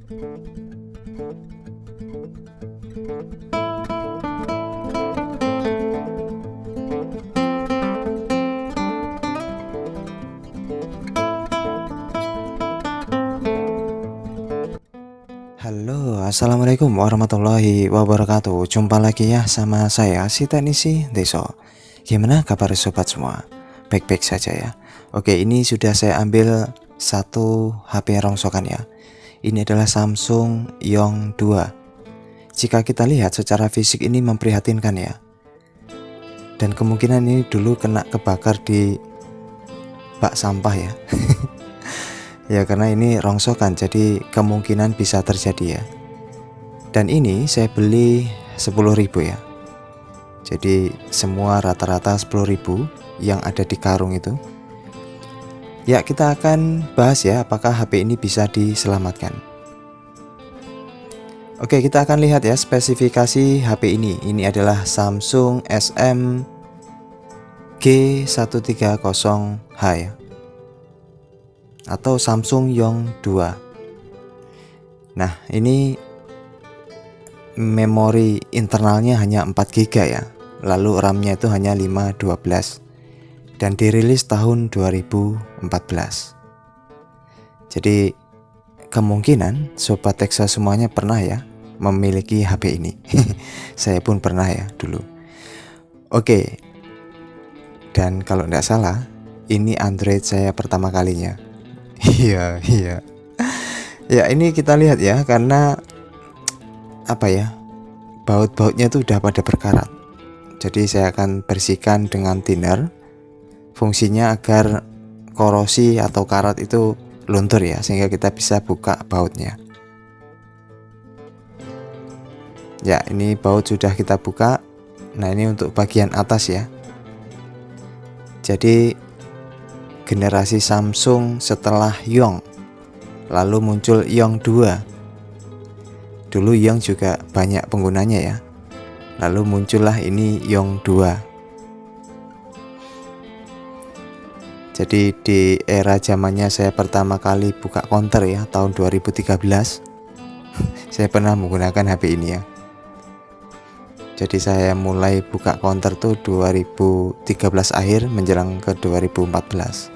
Halo, assalamualaikum warahmatullahi wabarakatuh. Jumpa lagi ya sama saya si Teknisi Deso. Gimana kabar sobat semua? Baik-baik saja ya. Oke, ini sudah saya ambil satu HP rongsokan ya. Ini adalah Samsung Yong 2. Jika kita lihat secara fisik ini memprihatinkan ya. Dan kemungkinan ini dulu kena kebakar di bak sampah ya. Ya karena ini rongsokan, jadi kemungkinan bisa terjadi ya. Dan ini saya beli 10.000 ya. Jadi semua rata-rata 10.000 yang ada di karung itu. Ya kita akan bahas ya apakah HP ini bisa diselamatkan. Oke, kita akan lihat ya spesifikasi HP ini. Ini adalah Samsung SM G130H ya, atau Samsung Yong 2. Nah, ini memori internalnya hanya 4 GB ya. Lalu RAM-nya itu hanya 512 dan dirilis tahun 2014. Jadi kemungkinan sobat Teksa semuanya pernah ya memiliki HP ini. Saya pun pernah ya dulu. Oke. Dan kalau tidak salah, ini Android saya pertama kalinya. Iya. Ya ini kita lihat ya, karena apa ya, baut-bautnya itu udah pada berkarat. Jadi saya akan bersihkan dengan thinner. Fungsinya agar korosi atau karat itu luntur ya, sehingga kita bisa buka bautnya. Ya ini baut sudah kita buka. Nah ini untuk bagian atas ya. Jadi generasi Samsung setelah Yong, lalu muncul Yong 2. Dulu Yong juga banyak penggunanya ya. Lalu muncullah ini Yong 2. Jadi di era zamannya saya pertama kali buka counter ya, tahun 2013. Saya pernah menggunakan HP ini ya. Jadi saya mulai buka counter tuh 2013 akhir menjelang ke 2014.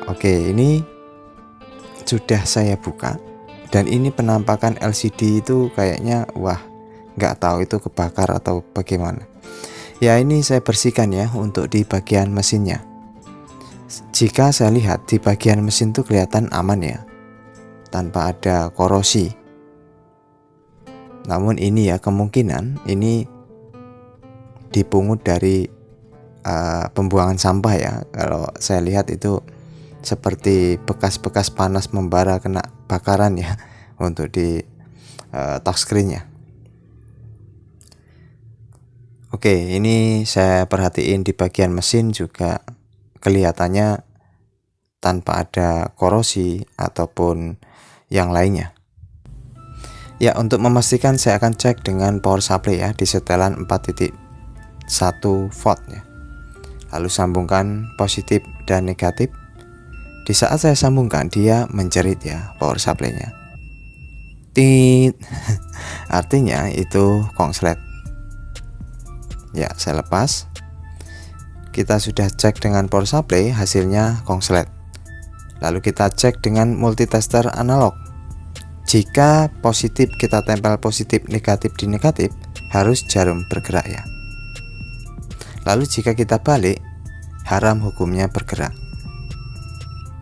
Oke, ini sudah saya buka dan ini penampakan LCD itu kayaknya wah, nggak tahu itu kebakar atau bagaimana. Ya ini saya bersihkan ya untuk di bagian mesinnya. Jika saya lihat di bagian mesin tuh kelihatan aman ya, tanpa ada korosi. Namun ini ya kemungkinan ini dipungut dari pembuangan sampah ya. Kalau saya lihat itu seperti bekas-bekas panas membara kena bakaran ya untuk di touchscreen-nya. Oke, ini saya perhatiin di bagian mesin juga kelihatannya tanpa ada korosi ataupun yang lainnya. Ya, untuk memastikan saya akan cek dengan power supply ya di setelan 4.1 volt ya. Lalu sambungkan positif dan negatif. Di saat saya sambungkan dia menjerit ya power supply-nya. Tit. Artinya itu kongslet. Ya, saya lepas. Kita sudah cek dengan power supply, hasilnya kongslet. Lalu kita cek dengan multitester analog. Jika positif kita tempel positif, negatif di negatif, harus jarum bergerak ya. Lalu jika kita balik, haram hukumnya bergerak.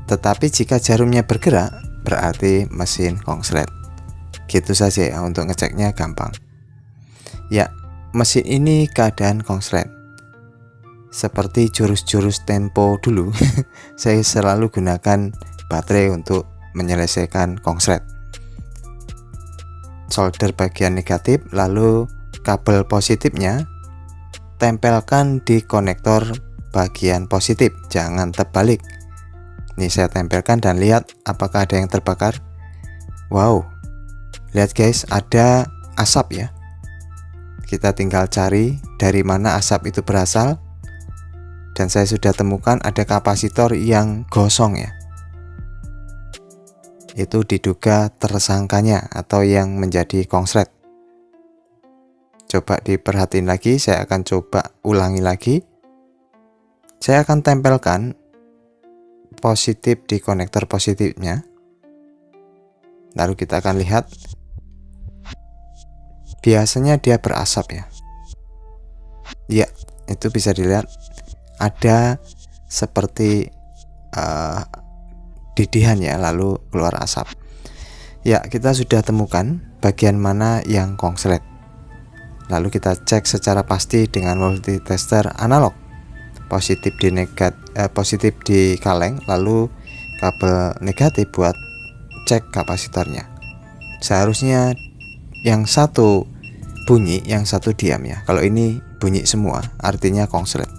Tetapi jika jarumnya bergerak, berarti mesin kongslet. Gitu saja ya, untuk ngeceknya gampang. Ya, mesin ini keadaan kongslet. Seperti jurus-jurus tempo dulu, saya selalu gunakan baterai untuk menyelesaikan kongslet. Solder bagian negatif, lalu kabel positifnya tempelkan di konektor bagian positif, jangan terbalik. Ini saya tempelkan dan lihat apakah ada yang terbakar. Wow, lihat guys, ada asap ya. Kita tinggal cari dari mana asap itu berasal. Dan saya sudah temukan ada kapasitor yang gosong ya. itu diduga tersangkanya atau yang menjadi konslet. Coba diperhatiin lagi, saya akan coba ulangi lagi. Saya akan tempelkan positif di konektor positifnya. Lalu kita akan lihat, biasanya dia berasap ya. Ya, itu bisa dilihat ada seperti didihan ya, lalu keluar asap. Ya, kita sudah temukan bagian mana yang konslet. Lalu kita cek secara pasti dengan multitester analog. Positif di kaleng, lalu kabel negatif buat cek kapasitornya. Seharusnya yang satu bunyi, yang satu diam ya. Kalau ini bunyi semua, artinya konslet.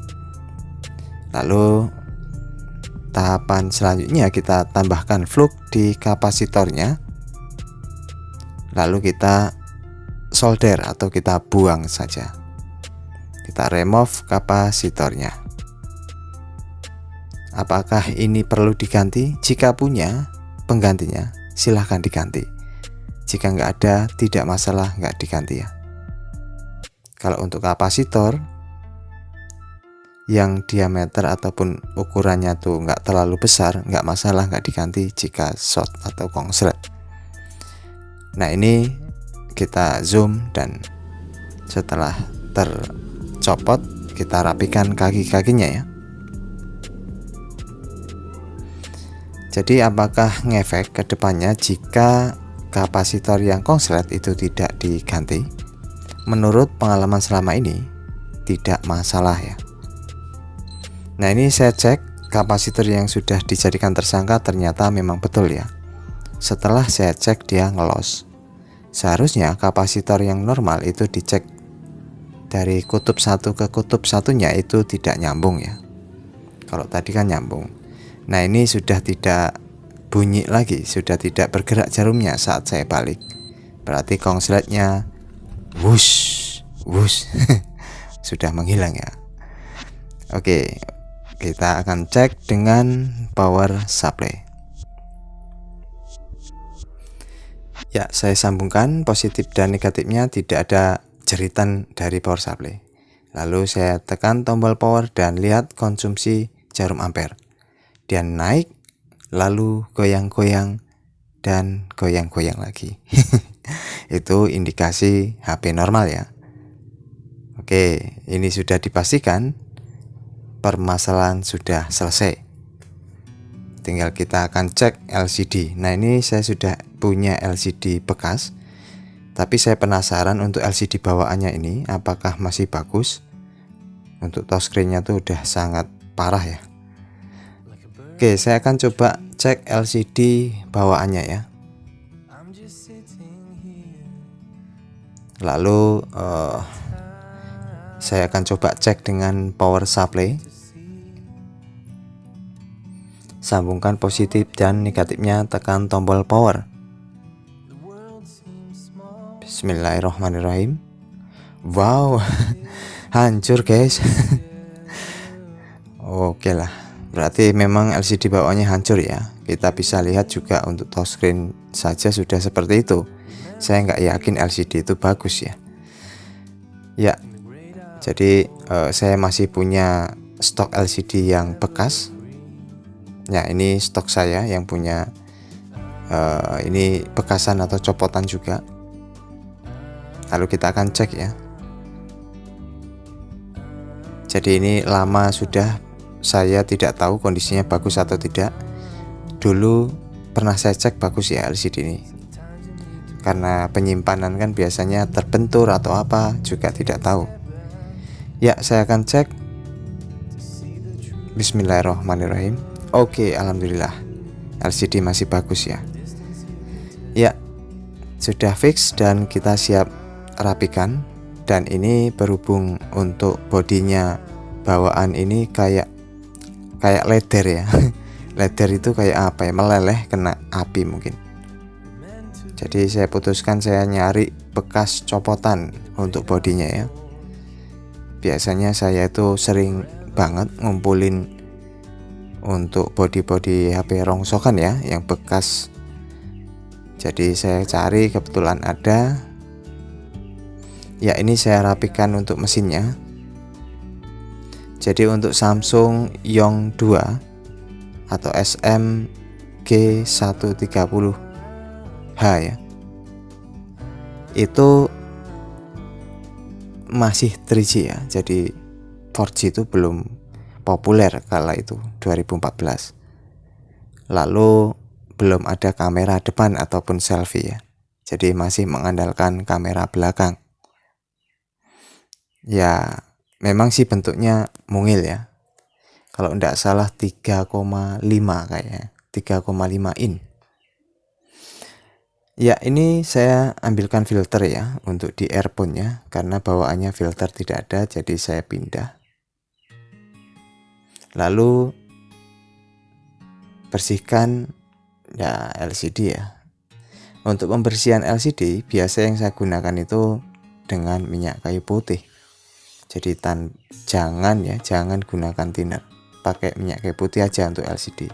Lalu tahapan selanjutnya kita tambahkan flux di kapasitornya. Lalu kita solder atau kita buang saja. Kita remove kapasitornya. Apakah ini perlu diganti? Jika punya penggantinya, silahkan diganti. Jika nggak ada, tidak masalah, nggak diganti ya. Kalau untuk kapasitor yang diameter ataupun ukurannya tuh nggak terlalu besar, nggak masalah, nggak diganti jika short atau konslet. Nah, ini kita zoom dan setelah tercopot kita rapikan kaki-kakinya ya. Jadi apakah ngefek ke depannya jika kapasitor yang konslet itu tidak diganti? Menurut pengalaman selama ini tidak masalah ya. Nah, ini saya cek kapasitor yang sudah dijadikan tersangka ternyata memang betul ya. Setelah saya cek dia ngelos. Seharusnya kapasitor yang normal itu dicek dari kutub satu ke kutub satunya itu tidak nyambung ya. Kalau tadi kan nyambung. Nah, ini sudah tidak bunyi lagi, sudah tidak bergerak jarumnya saat saya balik. Berarti konsletnya wush sudah menghilang ya. Oke, kita akan cek dengan power supply. Ya, saya sambungkan positif dan negatifnya, tidak ada jeritan dari power supply. Lalu saya tekan tombol power dan lihat konsumsi jarum ampere. Dia naik, lalu goyang-goyang dan goyang-goyang lagi. Itu indikasi HP normal ya. Oke, ini sudah dipastikan permasalahan sudah selesai. Tinggal kita akan cek LCD. Nah, ini saya sudah punya LCD bekas, tapi saya penasaran untuk LCD bawaannya ini apakah masih bagus. Untuk touchscreen-nya tuh udah sangat parah ya. Oke, saya akan coba cek LCD bawaannya ya. Lalu saya akan coba cek dengan power supply. Sambungkan positif dan negatifnya, tekan tombol power. Bismillahirrahmanirrahim. Wow, hancur guys. Oke lah, berarti memang LCD bawaannya hancur ya. Kita bisa lihat juga untuk touchscreen saja sudah seperti itu. Saya nggak yakin LCD itu bagus ya. Ya, jadi saya masih punya stok LCD yang bekas. Ya, ini stok saya yang punya. Ini bekasan atau copotan juga. Lalu kita akan cek ya. Jadi ini lama sudah, saya tidak tahu kondisinya bagus atau tidak. Dulu pernah saya cek bagus ya LCD ini. Karena penyimpanan kan biasanya terbentur atau apa juga tidak tahu. Ya, saya akan cek. Bismillahirrahmanirrahim. Oke, alhamdulillah LCD masih bagus ya. Ya, sudah fix dan kita siap rapikan. Dan ini berhubung untuk bodinya bawaan ini kayak leder ya. Leder itu kayak apa ya, meleleh kena api mungkin. Jadi saya putuskan saya nyari bekas copotan untuk bodinya ya. Biasanya saya itu sering banget ngumpulin untuk body HP rongsokan ya, yang bekas Jadi saya cari, kebetulan ada. Ya, ini saya rapikan untuk mesinnya. Jadi untuk Samsung Young 2 atau SMG130H ya, itu masih 3G ya. Jadi 4G itu belum populer kala itu 2014. Lalu belum ada kamera depan ataupun selfie ya. Jadi masih mengandalkan kamera belakang. Ya, memang sih bentuknya mungil ya. Kalau enggak salah 3,5 kayaknya, 3,5 in. Ya, ini saya ambilkan filter ya untuk di earphone-nya, karena bawaannya filter tidak ada, jadi saya pindah. Lalu bersihkan ya LCD ya. Untuk pembersihan LCD biasa yang saya gunakan itu dengan minyak kayu putih. Jadi jangan gunakan thinner, pakai minyak kayu putih aja untuk LCD.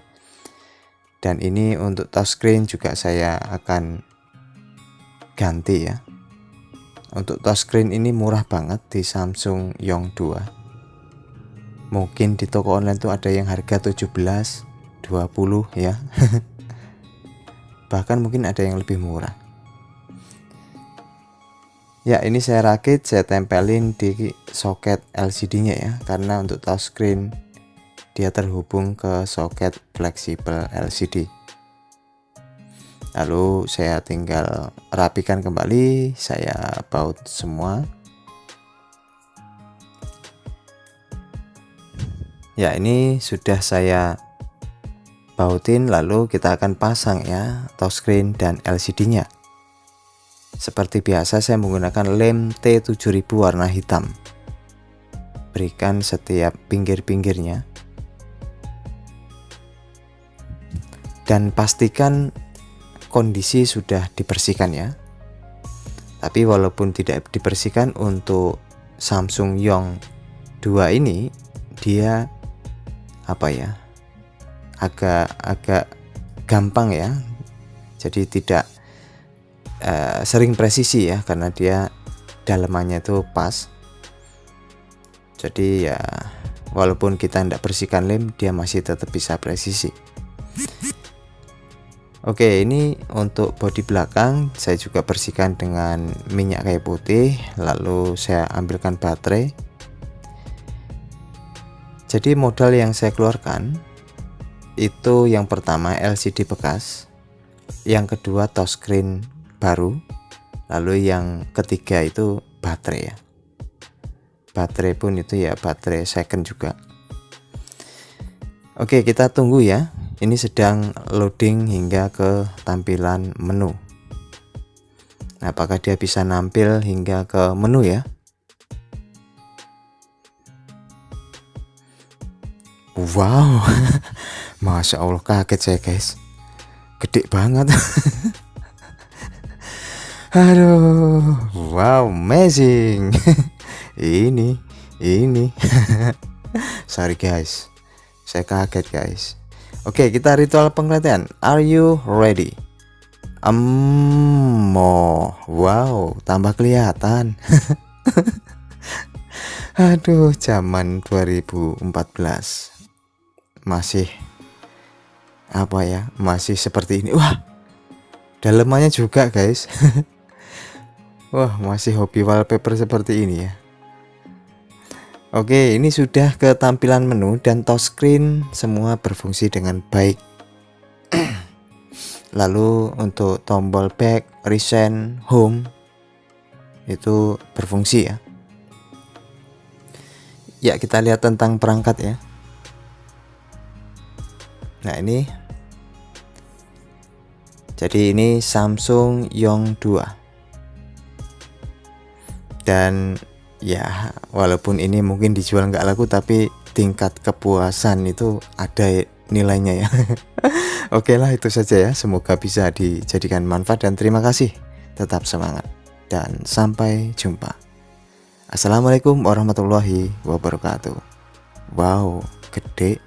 Dan ini untuk touchscreen juga saya akan ganti ya. Untuk touchscreen ini murah banget di Samsung Young 2. Mungkin di toko online tuh ada yang harga 17, 20 ya. Bahkan mungkin ada yang lebih murah. Ya, ini saya rakit, saya tempelin di soket LCD-nya ya, karena untuk touchscreen dia terhubung ke soket fleksibel LCD. Lalu saya tinggal rapikan kembali, saya baut semua. Ya, ini sudah saya bautin, lalu kita akan pasang ya touchscreen dan LCD-nya. Seperti biasa saya menggunakan lem T7000 warna hitam. Berikan setiap pinggir-pinggirnya. Dan pastikan kondisi sudah dibersihkan ya. Tapi walaupun tidak dibersihkan, untuk Samsung Young 2 ini dia agak gampang ya. Jadi tidak sering presisi ya, karena dia dalemannya itu pas. Jadi ya walaupun kita tidak bersihkan lem, dia masih tetap bisa presisi. Oke, ini untuk bodi belakang saya juga bersihkan dengan minyak kayu putih, lalu saya ambilkan baterai. Jadi modal yang saya keluarkan itu yang pertama LCD bekas, yang kedua touchscreen baru, lalu yang ketiga itu baterai ya. Baterai pun itu ya baterai second juga. Oke, kita tunggu ya. Ini sedang loading hingga ke tampilan menu. Nah, apakah dia bisa nampil hingga ke menu ya? Wow, Masya Allah, kaget saya guys. Gede banget. Aduh, wow, amazing. Ini. Sorry guys, saya kaget guys. Oke, kita ritual penglihatan. Are you ready? Wow, tambah kelihatan. Aduh, zaman 2014 masih masih seperti ini. Wah, dalemannya juga guys. Wah, masih hobi wallpaper seperti ini ya. Oke, ini sudah ke tampilan menu dan touchscreen semua berfungsi dengan baik. Lalu untuk tombol back, recent, home itu berfungsi ya. Ya, kita lihat tentang perangkat ya. Nah, ini. Jadi ini Samsung Young 2. Dan ya, walaupun ini mungkin dijual nggak laku, tapi tingkat kepuasan itu ada nilainya ya. Oke lah, itu saja ya. Semoga bisa dijadikan manfaat dan terima kasih. Tetap semangat dan sampai jumpa. Assalamualaikum warahmatullahi wabarakatuh. Wow, gede.